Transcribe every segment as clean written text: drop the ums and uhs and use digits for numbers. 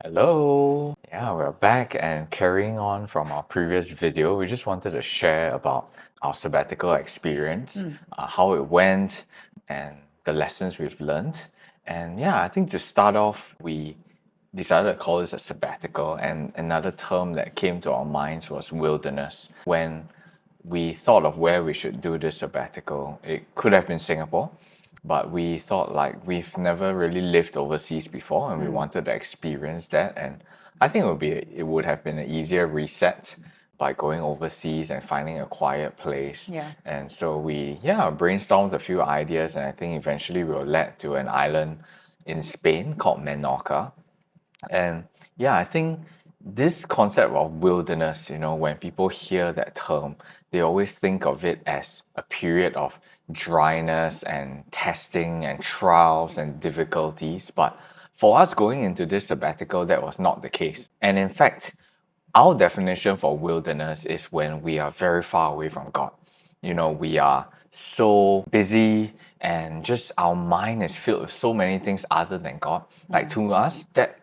Hello. Yeah, we're back and carrying on from our previous video. We just wanted to share about our sabbatical experience, how it went, and the lessons we've learned. And yeah, I think to start off, we decided to call this a sabbatical. And another term that came to our minds was wilderness. When we thought of where we should do this sabbatical, it could have been Singapore, but we thought like we've never really lived overseas before and we wanted to experience that. And I think it would have been an easier reset by going overseas and finding a quiet place. Yeah. And so we brainstormed a few ideas, and I think eventually we were led to an island in Spain called Menorca. And yeah, I think this concept of wilderness, when people hear that term, they always think of it as a period of dryness and testing and trials and difficulties. But for us going into this sabbatical, that was not the case. And in fact, our definition for wilderness is when we are very far away from God. We are so busy and just our mind is filled with so many things other than God. Like to us, that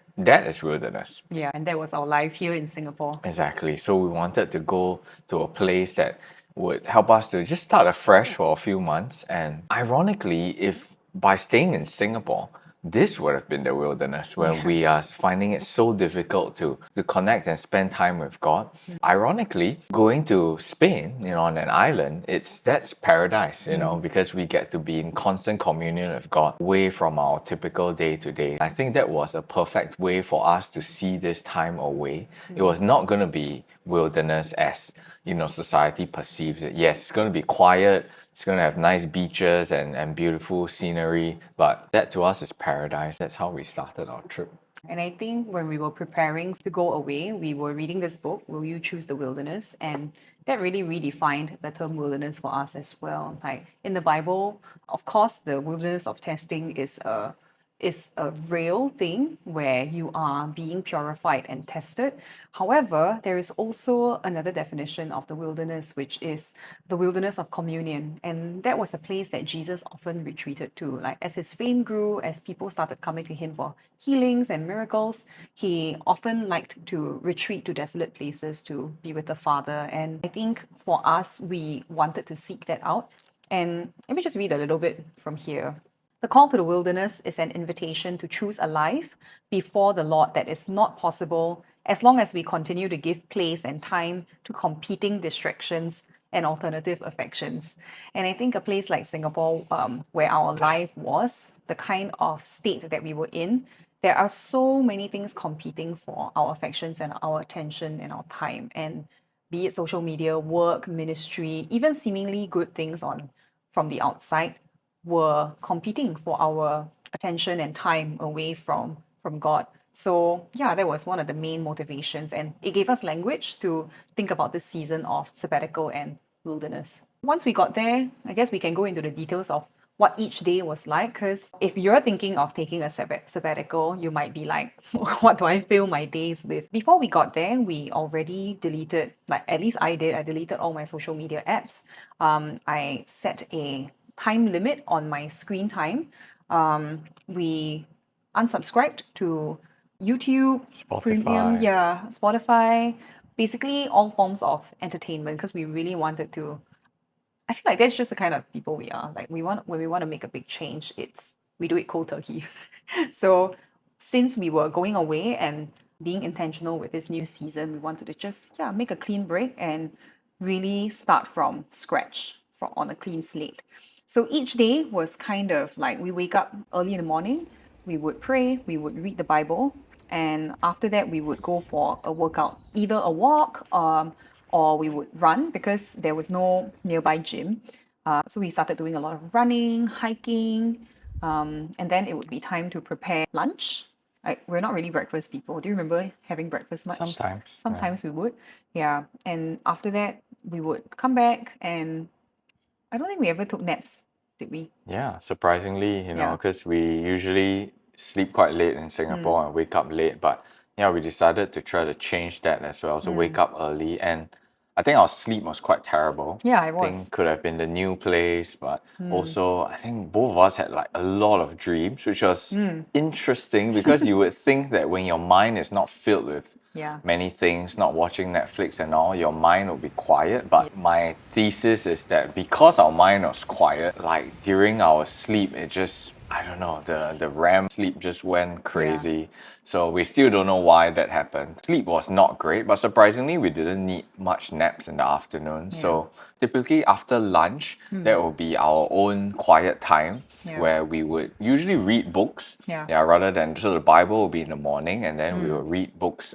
is wilderness. Yeah, and that was our life here in Singapore. Exactly. So we wanted to go to a place that would help us to just start afresh for a few months. And ironically, if by staying in Singapore, this would have been the wilderness where we are finding it so difficult to connect and spend time with God. Ironically, going to Spain, on an island, that's paradise, because we get to be in constant communion with God, away from our typical day to day. I think that was a perfect way for us to see this time away. It was not going to be wilderness as society perceives it. Yes, it's going to be quiet. It's going to have nice beaches and beautiful scenery, but that to us is paradise. That's how we started our trip. And I think when we were preparing to go away, we were reading this book, Will You Choose the Wilderness? And that really redefined the term wilderness for us as well. Like in the Bible, of course, the wilderness of testing is a real thing where you are being purified and tested. However, there is also another definition of the wilderness, which is the wilderness of communion. And that was a place that Jesus often retreated to. Like as his fame grew, as people started coming to him for healings and miracles, he often liked to retreat to desolate places to be with the Father. And I think for us, we wanted to seek that out. And let me just read a little bit from here. The call to the wilderness is an invitation to choose a life before the Lord that is not possible as long as we continue to give place and time to competing distractions and alternative affections. And I think a place like Singapore, where our life was, the kind of state that we were in, there are so many things competing for our affections and our attention and our time. And be it social media, work, ministry, even seemingly good things from the outside were competing for our attention and time away from God. So yeah, that was one of the main motivations, and it gave us language to think about this season of sabbatical and wilderness. Once we got there, I guess we can go into the details of what each day was like, because if you're thinking of taking a sabbatical, you might be like, what do I fill my days with? Before we got there, we already deleted, like at least I deleted all my social media apps. I set a time limit on my screen time. We unsubscribed to YouTube, Premium, Spotify. Spotify, basically all forms of entertainment because we really wanted to. I feel like that's just the kind of people we are. Like when we want to make a big change, we do it cold turkey. So since we were going away and being intentional with this new season, we wanted to just make a clean break and really start from scratch on a clean slate. So each day was kind of like we wake up early in the morning, we would pray, we would read the Bible, and after that we would go for a workout, either a walk or we would run because there was no nearby gym. So we started doing a lot of running, hiking, and then it would be time to prepare lunch. We're not really breakfast people. Do you remember having breakfast much? Sometimes. Sometimes we would. Yeah. And after that, we would come back, and I don't think we ever took naps, did we? Yeah, surprisingly, Yeah. because we usually sleep quite late in Singapore and wake up late, but yeah, we decided to try to change that as well. So wake up early, and I think our sleep was quite terrible. Yeah, it I was. think could have been the new place, but also I think both of us had like a lot of dreams, which was interesting because you would think that when your mind is not filled with Yeah. many things, not watching Netflix and all, your mind will be quiet. But my thesis is that because our mind was quiet, like during our sleep, it just, I don't know, the REM sleep just went crazy. So we still don't know why that happened. Sleep was not great, but surprisingly, we didn't need much naps in the afternoon. So typically after lunch, that will be our own quiet time where we would usually read books. Rather than, so the Bible will be in the morning, and then we will read books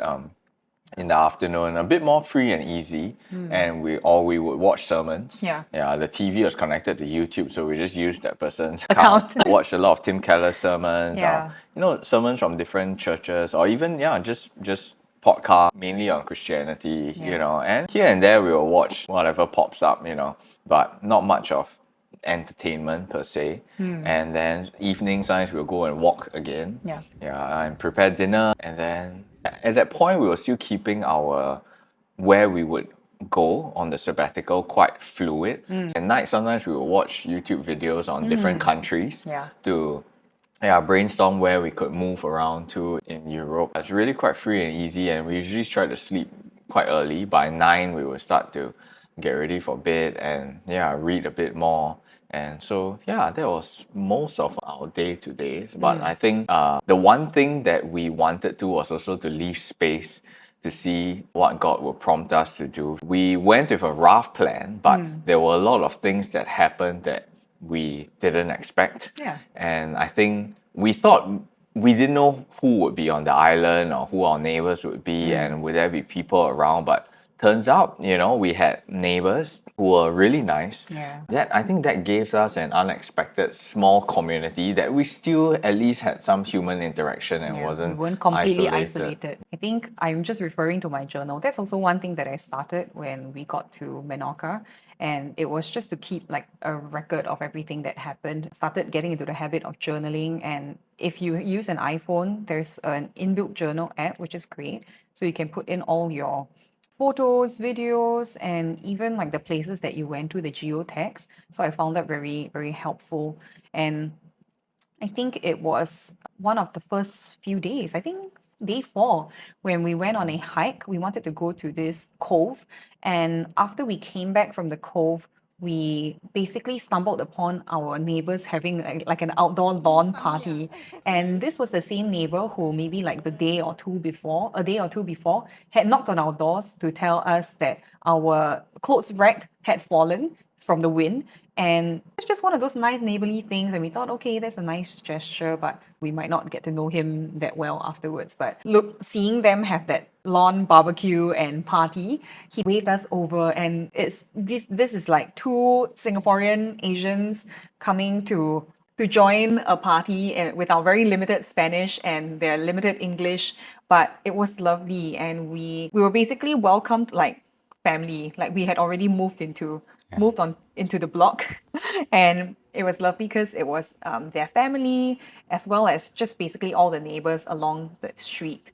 in the afternoon, a bit more free and easy, and we would watch sermons. The TV was connected to YouTube, so we just used that person's account. Watched a lot of Tim Keller's sermons, sermons from different churches, or even just podcast mainly on Christianity, and here and there we will watch whatever pops up, but not much of entertainment per se. And then evening sometimes we'll go and walk again. And prepare dinner, and then at that point we were still keeping our where we would go on the sabbatical quite fluid. At night sometimes we would watch YouTube videos on different countries to brainstorm where we could move around to in Europe. It's really quite free and easy, and we usually try to sleep quite early. By 9 we would start to get ready for bed and read a bit more. And so that was most of our day-to-days. But I think the one thing that we wanted to was also to leave space to see what God would prompt us to do. We went with a rough plan, but there were a lot of things that happened that we didn't expect. And I think we thought we didn't know who would be on the island or who our neighbours would be and would there be people around, but turns out, we had neighbours who were really nice. I think that gave us an unexpected small community that we still at least had some human interaction and we weren't completely isolated. I think I'm just referring to my journal. That's also one thing that I started when we got to Menorca, and it was just to keep like a record of everything that happened. Started getting into the habit of journaling, and if you use an iPhone, there's an inbuilt journal app which is great, so you can put in all your photos, videos, and even like the places that you went to, the geotags. So I found that very, very helpful. And I think it was one of the first few days, I think day 4, when we went on a hike. We wanted to go to this cove. And after we came back from the cove, we basically stumbled upon our neighbors having like an outdoor lawn party. And this was the same neighbor who maybe like a day or two before, had knocked on our doors to tell us that our clothes rack had fallen from the wind. And it's just one of those nice neighborly things. And we thought, okay, that's a nice gesture, but we might not get to know him that well afterwards. But look, seeing them have that lawn barbecue and party, he waved us over, and this is like 2 Singaporean Asians coming to join a party with our very limited Spanish and their limited English. But it was lovely, and we were basically welcomed like family. Like we had already moved on into the block, and it was lovely because it was their family as well as just basically all the neighbors along the street.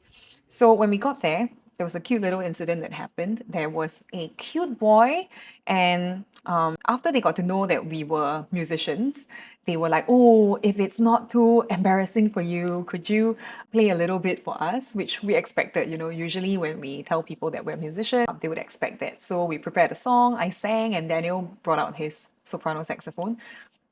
So when we got there was a cute little incident that happened. There was a cute boy, and after they got to know that we were musicians, they were like, "Oh, if it's not too embarrassing for you, could you play a little bit for us?" Which we expected. Usually when we tell people that we're musicians, they would expect that. So we prepared a song, I sang, and Daniel brought out his soprano saxophone.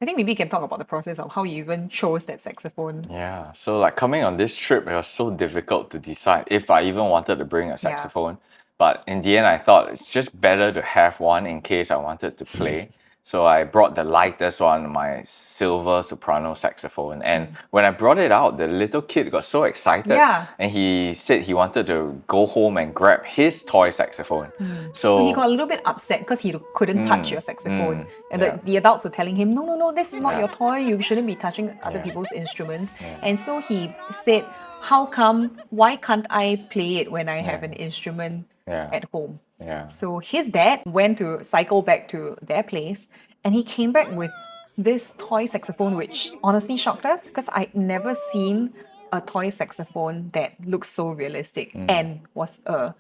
I think maybe you can talk about the process of how you even chose that saxophone. Yeah, so like coming on this trip, it was so difficult to decide if I even wanted to bring a saxophone. But in the end, I thought it's just better to have one in case I wanted to play. So I brought the lightest one, my silver soprano saxophone. And when I brought it out, the little kid got so excited. And he said he wanted to go home and grab his toy saxophone. So he got a little bit upset because he couldn't touch your saxophone. And the adults were telling him, no, this is not your toy. You shouldn't be touching other people's instruments. And so he said, how come, why can't I play it when I have an instrument at home? So his dad went to cycle back to their place, and he came back with this toy saxophone, which honestly shocked us because I'd never seen a toy saxophone that looked so realistic and was a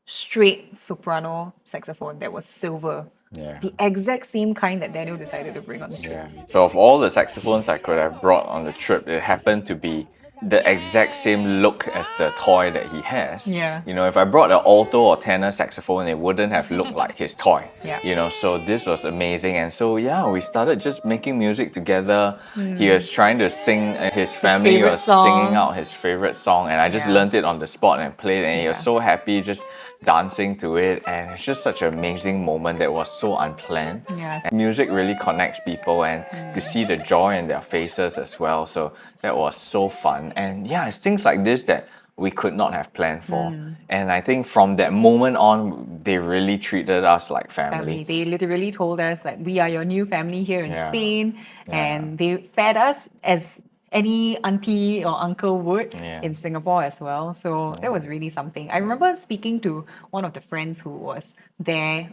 straight soprano saxophone that was silver. Yeah. The exact same kind that Daniel decided to bring on the trip. Yeah. So of all the saxophones I could have brought on the trip, it happened to be the exact same look as the toy that he has. Yeah. You know, if I brought an alto or tenor saxophone, it wouldn't have looked like his toy. Yeah. You know, so this was amazing. And so yeah, we started just making music together. He was trying to sing, his family favorite was singing song. out his favorite song, and I just Yeah. learned it on the spot and played, and he was Yeah. so happy just dancing to it. And it's just such an amazing moment that was so unplanned. Yes. Music really connects people, and to see the joy in their faces as well. So that was so fun. And yeah, it's things like this that we could not have planned for. And I think from that moment on, they really treated us like family. They literally told us like we are your new family here in Yeah. Spain, Yeah. and they fed us as any auntie or uncle would Yeah. in Singapore as well. So that was really something. I remember speaking to one of the friends who was there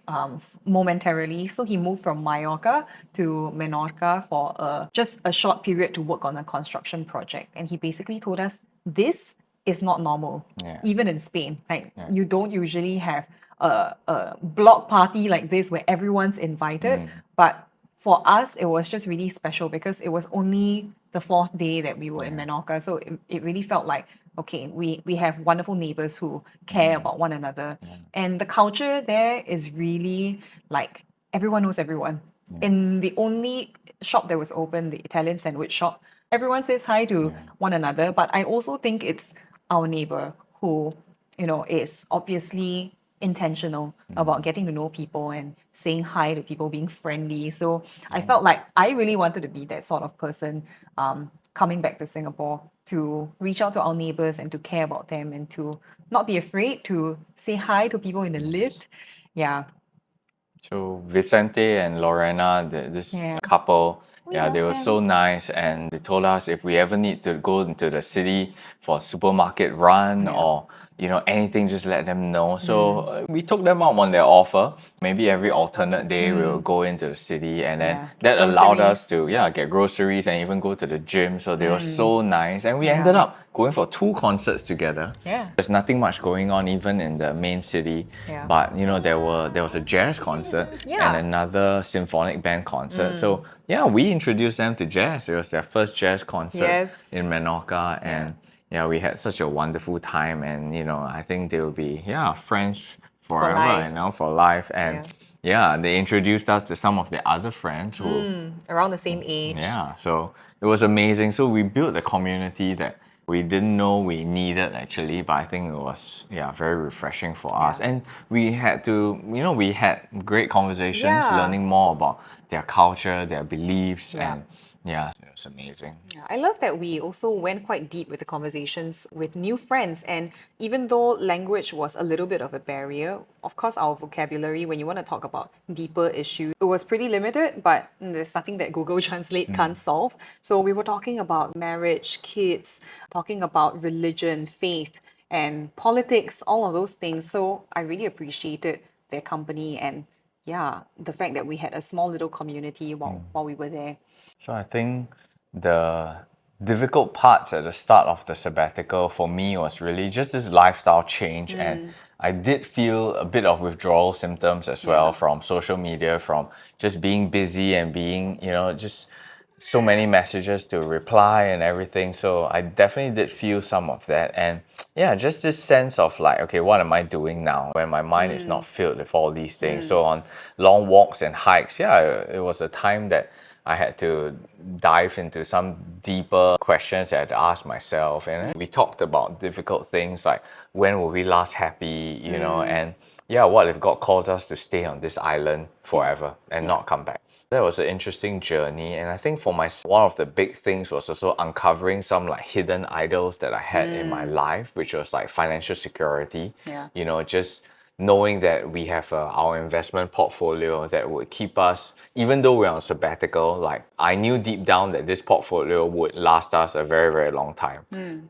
momentarily. So he moved from Mallorca to Menorca for just a short period to work on a construction project, and he basically told us this is not normal, Yeah. even in Spain. Like you don't usually have a block party like this where everyone's invited, but for us it was just really special because it was only the fourth day that we were in Menorca, so it really felt like okay, we have wonderful neighbors who care about one another, and the culture there is really like everyone knows everyone. In the only shop that was open, the Italian sandwich shop, everyone says hi to one another, but I also think it's our neighbor who, you know, is obviously intentional about getting to know people and saying hi to people, being friendly. So I felt like I really wanted to be that sort of person coming back to Singapore to reach out to our neighbors and to care about them and to not be afraid to say hi to people in the lift. Yeah. So Vicente and Lorena, this Yeah. couple, yeah, love they were them. so nice, and they told us if we ever need to go into the city for a supermarket run or anything, just let them know. So we took them up on their offer. Maybe every alternate day we'll go into the city, and then Yeah. that allowed us Groceries. to get groceries and even go to the gym. So they were so nice, and we Yeah. ended up going for 2 concerts together. Yeah. There's nothing much going on even in the main city, Yeah. but there was a jazz concert Yeah. and another symphonic band concert. So yeah, we introduced them to jazz. It was their first jazz concert Yes. in Menorca, and we had such a wonderful time. And I think they will be friends forever, life. for life. And they introduced us to some of the other friends who Around the same age. so it was amazing. So we built a community that we didn't know we needed actually, but I think it was very refreshing for us. And we had to, we had great conversations, Yeah. learning more about their culture, their beliefs, Yeah. and it was amazing. Yeah, I love that we also went quite deep with the conversations with new friends. And even though language was a little bit of a barrier, of course, our vocabulary, when you want to talk about deeper issues, it was pretty limited, but there's nothing that Google Translate can't solve. So we were talking about marriage, kids, talking about religion, faith, and politics, all of those things. So I really appreciated their company and the fact that we had a small little community while we were there. So I think the difficult parts at the start of the sabbatical for me was really just this lifestyle change, and I did feel a bit of withdrawal symptoms as well from social media, from just being busy and being, just so many messages to reply and everything. So I definitely did feel some of that, and just this sense of like, okay, what am I doing now when my mind is not filled with all these things? So on long walks and hikes, it was a time that I had to dive into some deeper questions that I had to ask myself. And we talked about difficult things like when were we last happy, and what if God called us to stay on this island forever and not come back? That was an interesting journey. And I think for myself, one of the big things was also uncovering some like hidden idols that I had in my life, which was like financial security. Just knowing that we have our investment portfolio that would keep us, even though we're on sabbatical, like I knew deep down that this portfolio would last us a very, very long time.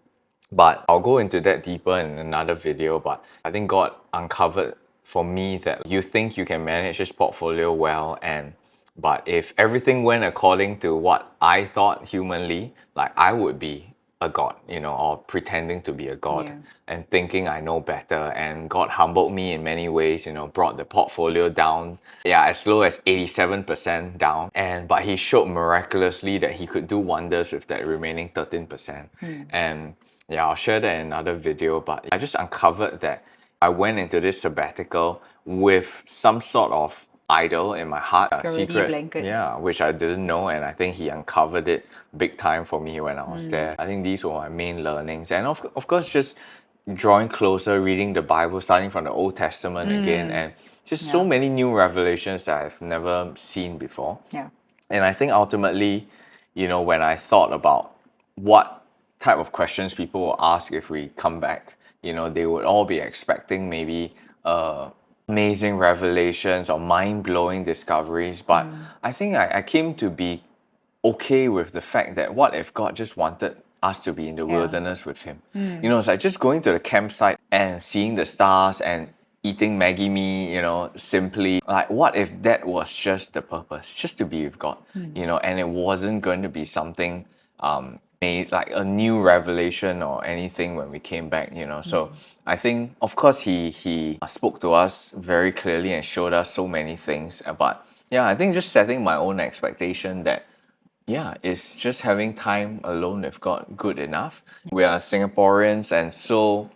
But I'll go into that deeper in another video. But I think God uncovered for me that you think you can manage this portfolio well, but if everything went according to what I thought humanly, like I would be a god, or pretending to be a god Yeah. and thinking I know better. And God humbled me in many ways, brought the portfolio down, as low as 87% down. But He showed miraculously that He could do wonders with that remaining 13%. And I'll share that in another video, but I just uncovered that I went into this sabbatical with some sort of idol in my heart, a Security secret, blanket. which I didn't know, and I think He uncovered it big time for me when I was there. I think these were my main learnings, and of course, just drawing closer, reading the Bible, starting from the Old Testament again, and just so Yeah. many new revelations that I've never seen before. Yeah. And I think ultimately, when I thought about what type of questions people will ask if we come back, they would all be expecting maybe amazing revelations or mind-blowing discoveries. But I think I came to be okay with the fact that what if God just wanted us to be in the wilderness with Him? It's like just going to the campsite and seeing the stars and eating Maggie mee, simply. Like, what if that was just the purpose, just to be with God, and it wasn't going to be something like a new revelation or anything when we came back, So I think, of course, he spoke to us very clearly and showed us so many things. But I think just setting my own expectation that is just having time alone with God good enough? We are Singaporeans and so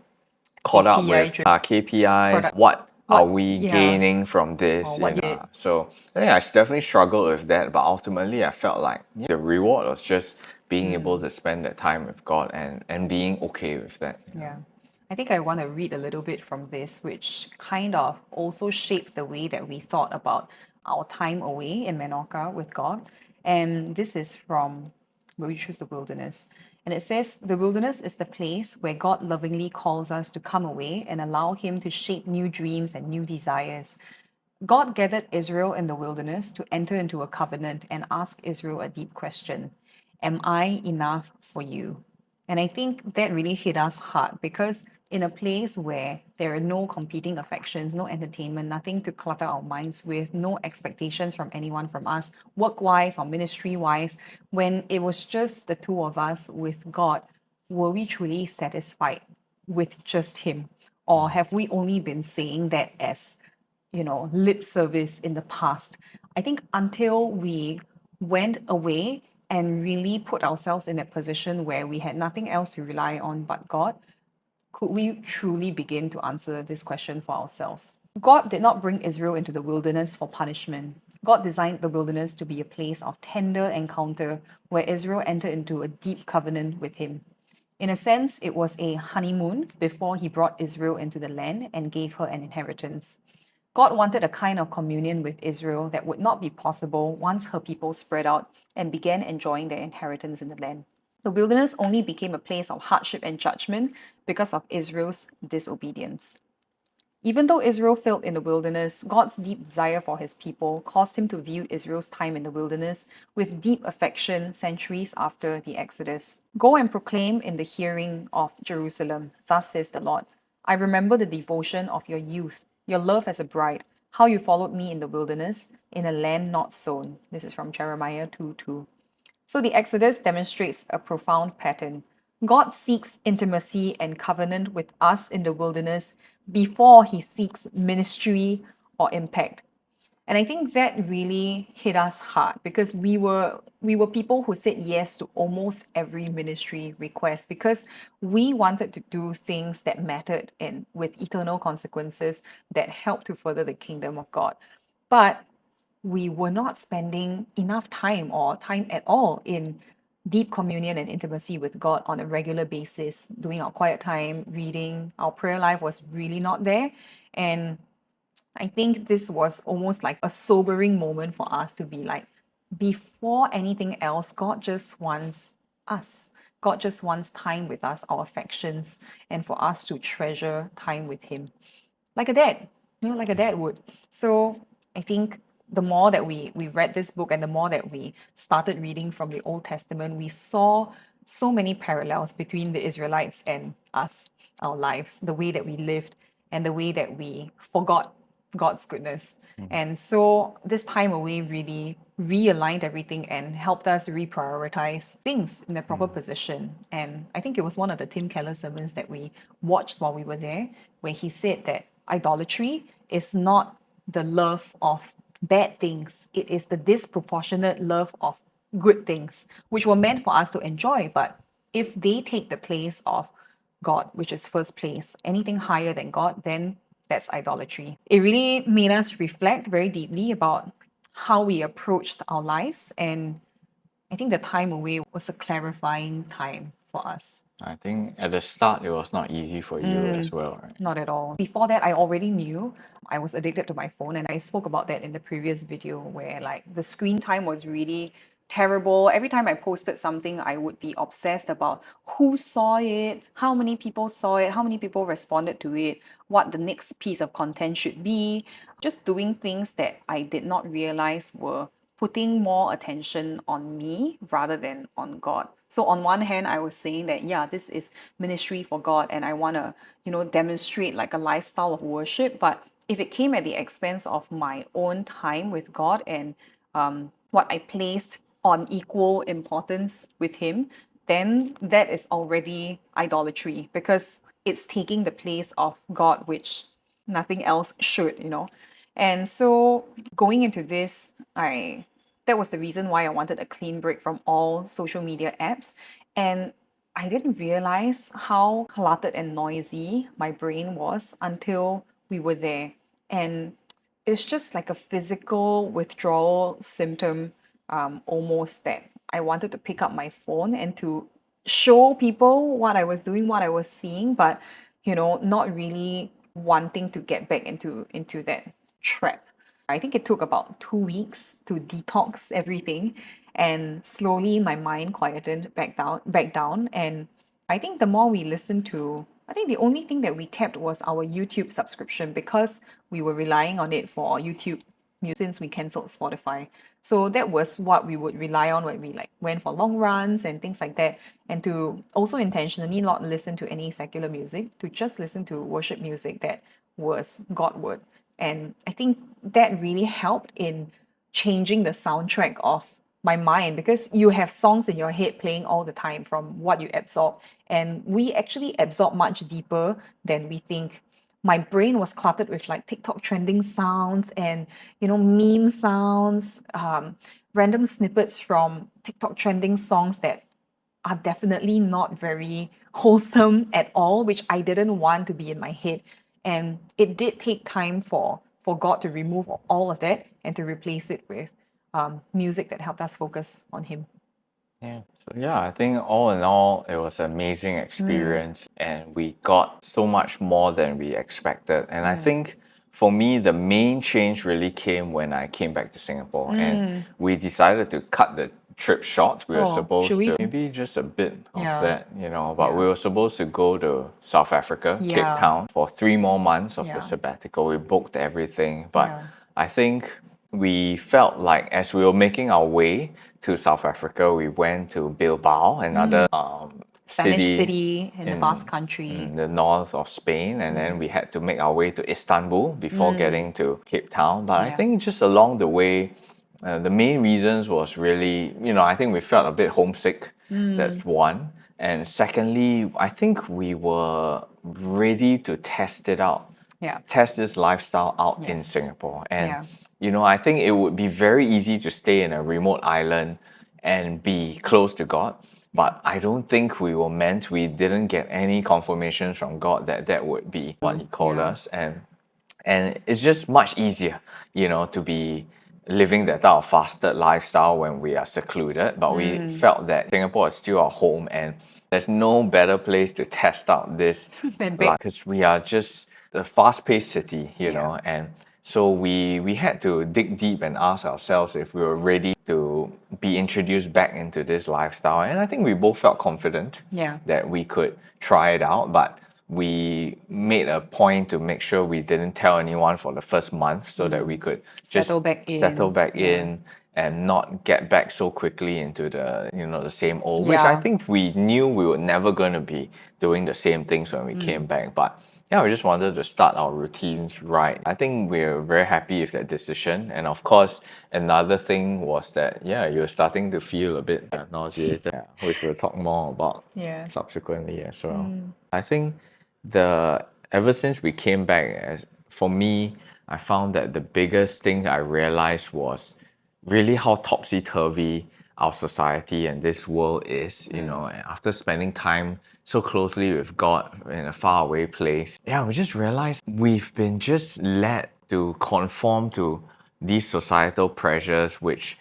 caught up KPI with driven KPIs. product. What are What? we Yeah. gaining from this? Or what you did. So I think I definitely struggled with that, but ultimately I felt like the reward was just being able to spend that time with God and being okay with that. Yeah. I think I want to read a little bit from this, which kind of also shaped the way that we thought about our time away in Menorca with God. And this is from where we choose the wilderness. And it says, the wilderness is the place where God lovingly calls us to come away and allow Him to shape new dreams and new desires. God gathered Israel in the wilderness to enter into a covenant and ask Israel a deep question: am I enough for you? And I think that really hit us hard because in a place where there are no competing affections, no entertainment, nothing to clutter our minds with, no expectations from anyone from us, work wise or ministry wise, when it was just the two of us with God, were we truly satisfied with just Him? Or have we only been saying that as lip service in the past? I think until we went away and really put ourselves in a position where we had nothing else to rely on but God, could we truly begin to answer this question for ourselves? God did not bring Israel into the wilderness for punishment. God designed the wilderness to be a place of tender encounter where Israel entered into a deep covenant with Him. In a sense, it was a honeymoon before He brought Israel into the land and gave her an inheritance. God wanted a kind of communion with Israel that would not be possible once her people spread out and began enjoying their inheritance in the land. The wilderness only became a place of hardship and judgment because of Israel's disobedience. Even though Israel failed in the wilderness, God's deep desire for His people caused Him to view Israel's time in the wilderness with deep affection centuries after the Exodus. Go and proclaim in the hearing of Jerusalem, thus says the Lord: I remember the devotion of your youth, your love as a bride, how you followed me in the wilderness, in a land not sown. This is from Jeremiah 2:2. So the Exodus demonstrates a profound pattern. God seeks intimacy and covenant with us in the wilderness before He seeks ministry or impact. And I think that really hit us hard because we were people who said yes to almost every ministry request because we wanted to do things that mattered and with eternal consequences that helped to further the kingdom of God. But we were not spending enough time or time at all in deep communion and intimacy with God on a regular basis, doing our quiet time, reading. Our prayer life was really not there. And I think this was almost like a sobering moment for us to be like, before anything else, God just wants us. God just wants time with us, our affections, and for us to treasure time with Him like a dad, like a dad would. So I think the more that we read this book and the more that we started reading from the Old Testament, we saw so many parallels between the Israelites and us, our lives, the way that we lived and the way that we forgot God's goodness. And so this time away really realigned everything and helped us reprioritize things in the proper position. And I think it was one of the Tim Keller sermons that we watched while we were there, where he said that idolatry is not the love of bad things, it is the disproportionate love of good things, which were meant for us to enjoy. But if they take the place of God, which is first place, anything higher than God, then that's idolatry. It really made us reflect very deeply about how we approached our lives. And I think the time away was a clarifying time for us. I think at the start it was not easy for you as well, right? Not at all. Before that, I already knew I was addicted to my phone, and I spoke about that in the previous video where like the screen time was really terrible. Every time I posted something, I would be obsessed about who saw it, how many people saw it, how many people responded to it, what the next piece of content should be, just doing things that I did not realize were putting more attention on me rather than on God. So on one hand, I was saying that, yeah, this is ministry for God and I want to, demonstrate like a lifestyle of worship. But if it came at the expense of my own time with God and what I placed on equal importance with Him, then that is already idolatry because it's taking the place of God, which nothing else should. And so going into this, that was the reason why I wanted a clean break from all social media apps. And I didn't realize how cluttered and noisy my brain was until we were there. And it's just like a physical withdrawal symptom, almost that I wanted to pick up my phone and to show people what I was doing, what I was seeing, but not really wanting to get back into that trap. I think it took about 2 weeks to detox everything, and slowly my mind quieted back down. And I think the more we listened to, I think the only thing that we kept was our YouTube subscription because we were relying on it for YouTube music since we cancelled Spotify. So that was what we would rely on when we like went for long runs and things like that. And to also intentionally not listen to any secular music, to just listen to worship music that was Godward. And I think that really helped in changing the soundtrack of my mind because you have songs in your head playing all the time from what you absorb. And we actually absorb much deeper than we think. My brain was cluttered with like TikTok trending sounds and, meme sounds, random snippets from TikTok trending songs that are definitely not very wholesome at all, which I didn't want to be in my head. And it did take time for God to remove all of that and to replace it with music that helped us focus on Him. Yeah. So yeah, I think all in all, it was an amazing experience, and we got so much more than we expected. And I think for me, the main change really came when I came back to Singapore, and we decided to cut the trip short. We were Oh, supposed should we? to maybe just a bit of Yeah. that, but we were supposed to go to South Africa, Cape Yeah. Town, for 3 more months of Yeah. the sabbatical. We booked everything, but Yeah. I think we felt like as we were making our way to South Africa, we went to Bilbao, another Spanish city in the Basque Country. in the north of Spain, and then we had to make our way to Istanbul before getting to Cape Town. But I Yeah. think just along the way, the main reasons was really, I think we felt a bit homesick. That's one. And secondly, I think we were ready to test it out, Yeah. test this lifestyle out in Yes. Singapore. And Yeah. I think it would be very easy to stay in a remote island and be close to God. But I don't think we were meant, we didn't get any confirmations from God that that would be what He called Yeah. us. And it's just much easier, to be living that type of fasted lifestyle when we are secluded. But we felt that Singapore is still our home, and there's no better place to test out this Than back. because we are just a fast-paced city, and so we had to dig deep and ask ourselves if we were ready to be introduced back into this lifestyle. And I think we both felt confident Yeah. that we could try it out, but we made a point to make sure we didn't tell anyone for the first month so that we could just Settle back in. settle back in and not get back so quickly into the same old, which I Yeah. think we knew we were never going to be doing the same things when we came back. But yeah, we just wanted to start our routines right. I think we're very happy with that decision. And of course, another thing was that, yeah, you're starting to feel a bit nauseated, yeah, which we'll talk more about Yeah. subsequently as well. I think the ever since we came back, for me, I found that the biggest thing I realized was really how topsy-turvy our society and this world is, you know, and after spending time so closely with God in a faraway place, yeah, we just realized we've been just led to conform to these societal pressures, which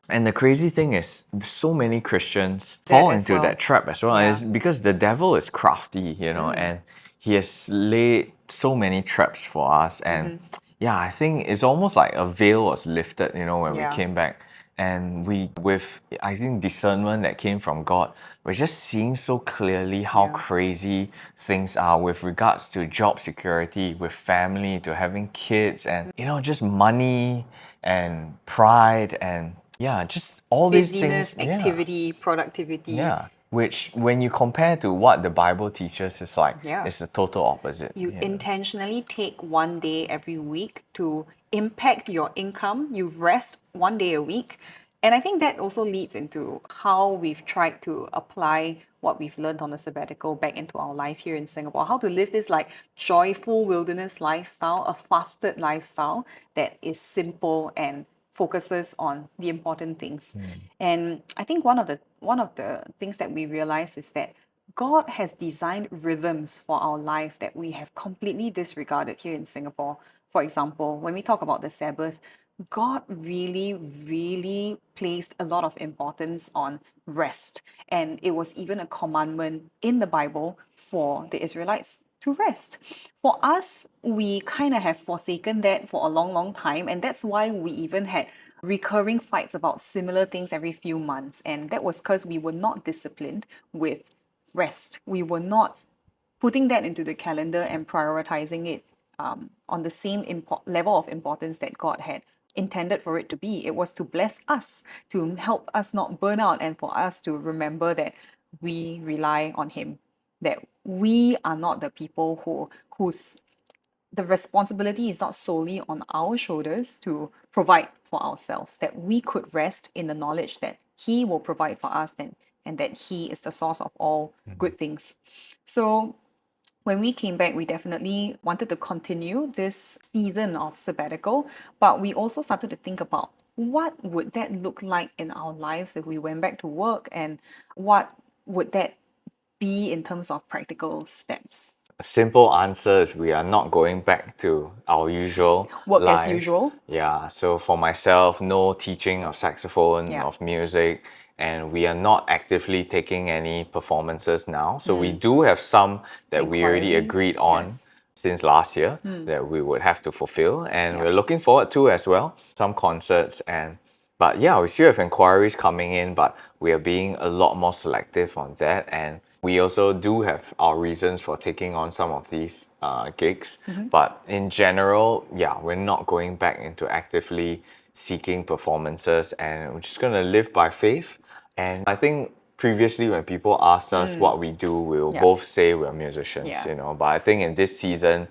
and the crazy thing is, so many Christians That fall as into well. that trap as well. And Yeah. it's because the devil is crafty, you know, and he has laid so many traps for us. And yeah, I think it's almost like a veil was lifted, you know, when we Yeah. came back. And we, with I think discernment that came from God, we're just seeing so clearly how Yeah. crazy things are with regards to job security, with family, to having kids, and you know, just money and pride and yeah, just all these Busyness, things. Yeah, activity, productivity. yeah. Which, when you compare to what the Bible teaches, is like Yeah. it's the total opposite. You know. intentionally take one day every week to impact your income. You rest one day a week. And I think that also leads into how we've tried to apply what we've learned on the sabbatical back into our life here in Singapore. How to live this like joyful wilderness lifestyle, a fasted lifestyle that is simple and focuses on the important things. And I think one of the things that we realize is that God has designed rhythms for our life that we have completely disregarded here in Singapore. For example, when we talk about the Sabbath, God really, really placed a lot of importance on rest. And it was even a commandment in the Bible for the Israelites to rest. For us, we kind of have forsaken that for a long, long time. And that's why we even had recurring fights about similar things every few months. And that was because we were not disciplined with rest. We were not putting that into the calendar and prioritizing it on the same level of importance that God had intended for it to be. It was to bless us, to help us not burn out, and for us to remember that we rely on Him, that we are not the people whose the responsibility is not solely on our shoulders to provide for ourselves, that we could rest in the knowledge that He will provide for us and that He is the source of all good things. So when we came back, we definitely wanted to continue this season of sabbatical, but we also started to think about what would that look like in our lives if we went back to work, and what would that be in terms of practical steps. A simple answer is we are not going back to our usual Work as life. usual. Yeah, so for myself, no teaching of saxophone, Yeah. of music, and we are not actively taking any performances now. So we do have some that we already Inquiries, agreed on yes. since last year that we would have to fulfill, and Yeah. we're looking forward to as well some concerts. And but yeah, we still have inquiries coming in, but we are being a lot more selective on that. And we also do have our reasons for taking on some of these gigs. But in general, yeah, we're not going back into actively seeking performances, and we're just going to live by faith. And I think previously when people asked us what we do, we'll Yeah. both say we're musicians, Yeah. you know. But I think in this season,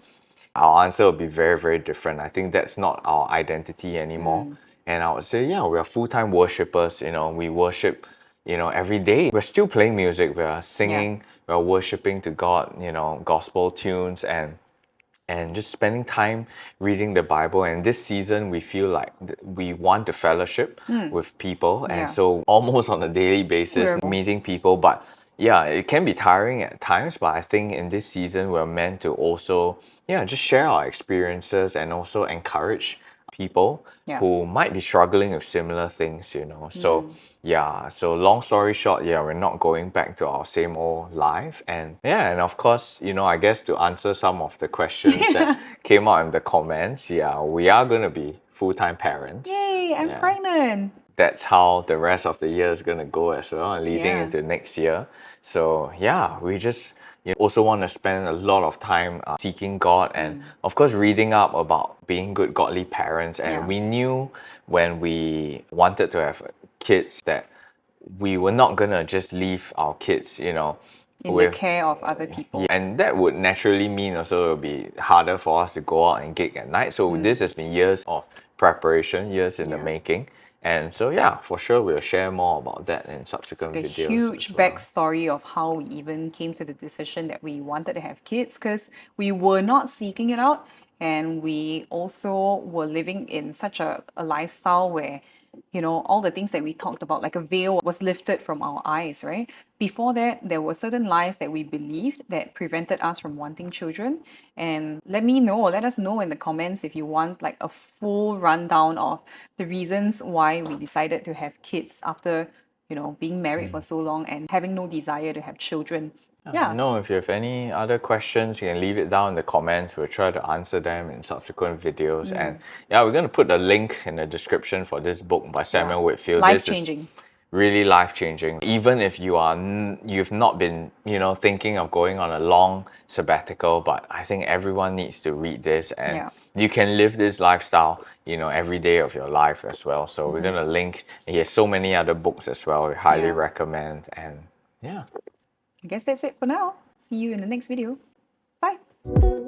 our answer will be very, very different. I think that's not our identity anymore. And I would say, yeah, we are full-time worshippers, you know, we worship, you know, every day. We're still playing music, we're singing, we're worshiping to God, you know, gospel tunes and just spending time reading the Bible. And this season, we feel like we want to fellowship with people. Yeah. And so almost on a daily basis, We're- meeting people. But yeah, it can be tiring at times. But I think in this season, we're meant to also, yeah, just share our experiences and also encourage people Yeah. who might be struggling with similar things, you know. So yeah, so long story short, yeah, we're not going back to our same old life. And yeah, and of course, you know, I guess to answer some of the questions that came out in the comments, yeah, we are going to be full-time parents. Yay, I'm Yeah. pregnant. That's how the rest of the year is going to go as well, and leading Yeah. into next year. So yeah, we just also want to spend a lot of time seeking God and of course reading up about being good godly parents. And Yeah. we knew when we wanted to have kids that we were not gonna just leave our kids, you know, in the care of other people. And that would naturally mean also it'll be harder for us to go out and gig at night. So this has been years of preparation, years in the making. And so yeah, for sure we'll share more about that in subsequent A videos. huge as well. backstory of how we even came to the decision that we wanted to have kids, because we were not seeking it out, and we also were living in such a lifestyle where, you know, all the things that we talked about, like a veil was lifted from our eyes, right? Before that, there were certain lies that we believed that prevented us from wanting children. And let us know in the comments if you want like a full rundown of the reasons why we decided to have kids after, you know, being married for so long and having no desire to have children. Yeah. No, if you have any other questions, you can leave it down in the comments. We'll try to answer them in subsequent videos. And yeah, we're going to put a link in the description for this book by Samuel Whitfield. Life-changing. Really life-changing. Even if you've not been, thinking of going on a long sabbatical, but I think everyone needs to read this, and you can live this lifestyle, every day of your life as well. So we're going to link. He has so many other books as well. We highly recommend. And yeah. I guess that's it for now. See you in the next video. Bye.